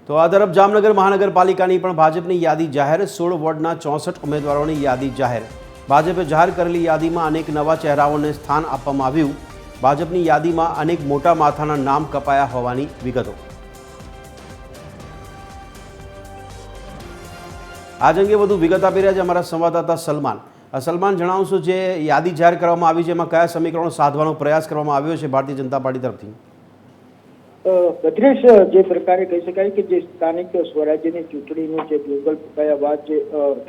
તો આ તરફ જામનગર મહાનગરપાલિકાની પણ ભાજપની યાદી જાહેર 16 વોર્ડના 64 ઉમેદવારોની યાદી જાહેર ભાજપે જાહેર કરેલી યાદીમાં અનેક નવા ચહેરાઓને સ્થાન આપવામાં આવ્યું ભાજપની યાદીમાં અનેક મોટા માથાના નામ કપાયા હોવાની વિગતો આજ અંગે વધુ વિગત આપી રહ્યા છે અમારા સંવાદદાતા સલમાન જણાવશો જે યાદી જાહેર કરવામાં આવી છે એમાં કયા સમીકરણો સાધવાનો પ્રયાસ કરવામાં આવ્યો છે ભારતીય જનતા પાર્ટી તરફથી ભદ્રેશ, જે પ્રકારે કહી શકાય કે જે સ્થાનિક સ્વરાજ્યની ચૂંટણીનું જે ગ્લોબલ ફૂંકાયા બાદ જે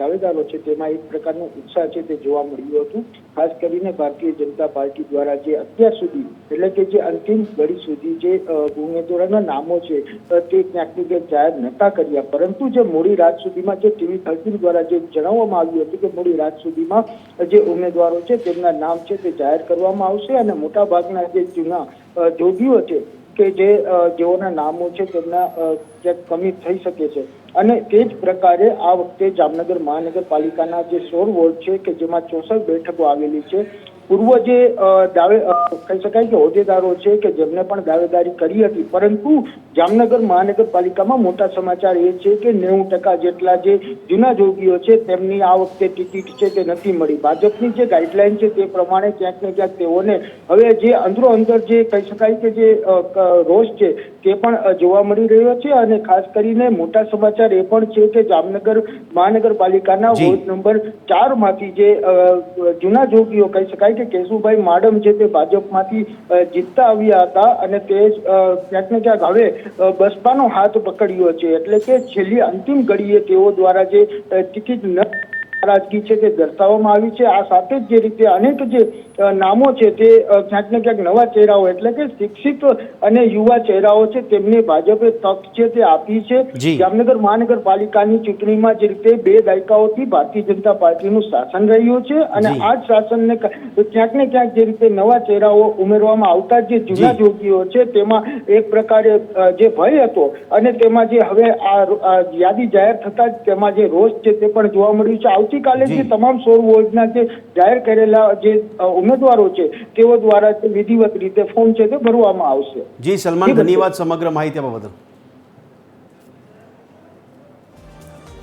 દાવેદારો છે તેમાં એક પ્રકારનો ઉત્સાહ છે તે જોવા મળ્યો હતું. ખાસ કરીને ભારતીય જનતા પાર્ટી દ્વારા જે અત્યાર સુધી એટલે કે જે અંતિમ ઘડી સુધી જે ઉમેદવારોના નામો છે તે ક્યાંક ને ક્યાંક જાહેર નતા કર્યા, પરંતુ જે મોડી રાત સુધીમાં જે TV13 દ્વારા જે જણાવવામાં આવ્યું હતું કે મોડી રાત સુધીમાં જે ઉમેદવારો છે તેમના નામ છે તે જાહેર કરવામાં આવશે અને મોટાભાગના જે જૂના જોગીઓ છે કે જેઓના નામો છે તેમના ક્યાંક કમી થઈ શકે છે અને તે જ પ્રકારે આ વખતે જામનગર મહાનગરપાલિકાના જે 16 વોર્ડ છે કે જેમાં 64 બેઠકો આવેલી છે. પૂર્વ જે કહી શકાય કે હોદ્દેદારો છે કે જેમને પણ દાવેદારી કરી હતી, પરંતુ જામનગર મહાનગરપાલિકામાં મોટા સમાચાર એ છે કે 90% જેટલા જે જૂના જોગીઓ છે તેમની આ વખતે ટિકિટ છે તે નથી મળી. ભાજપની જે ગાઈડલાઈન છે તે પ્રમાણે ક્યાંક ને ક્યાંક તેઓને હવે જે અંદરો અંદર જે કહી શકાય કે જે રોષ છે તે પણ જોવા મળી રહ્યો છે અને ખાસ કરીને મોટા સમાચાર એ પણ છે કે જામનગર મહાનગરપાલિકાના વોર્ડ નંબર 4 માંથી જે જૂના જોગીઓ કહી શકાય કે કેશુભાઈ માડમ છે તે ભાજપમાંથી જીતતા આવ્યા હતા અને તે ક્યાંક ને ક્યાંક હવે બસપાનો હાથ પકડ્યો છે, એટલે કે છેલ્લી અંતિમ ઘડીએ તેઓ દ્વારા જે ટિકિટ નારાજગી છે તે દર્શાવવામાં આવી છે. આ સાથે જ જે રીતે અનેક જે નામો છે તે ક્યાંક ને ક્યાંક નવા ચહેરાઓ એટલે કે શિક્ષિત અને યુવા ચહેરાઓ છે તેમને ભાજપે તક છે તે આપી છે. જામનગર મહાનગરપાલિકાની ચૂંટણીમાં જે રીતે 2 દાયકાઓથી ભારતીય જનતા પાર્ટીનું શાસન રહ્યું છે અને આ જ શાસનને ક્યાંક ને ક્યાંક જે રીતે નવા ચહેરાઓ ઉમેરવામાં આવતા જે જૂના જોગીઓ છે તેમાં એક પ્રકારે જે ભય હતો અને તેમાં જે હવે આ યાદી જાહેર થતા જ તેમાં જે રોષ છે તે પણ જોવા મળ્યું છે. આવતીકાલે જે તમામ 16 વોર્ડના જે જાહેર કરેલા જે ઉમેદવારો છે તેઓ દ્વારા વિધિવત રીતે ફોર્મ છે તે ભરવામાં આવશે. જી સલમાન, ધન્યવાદ સમગ્ર માહિતી આપવા બદલ.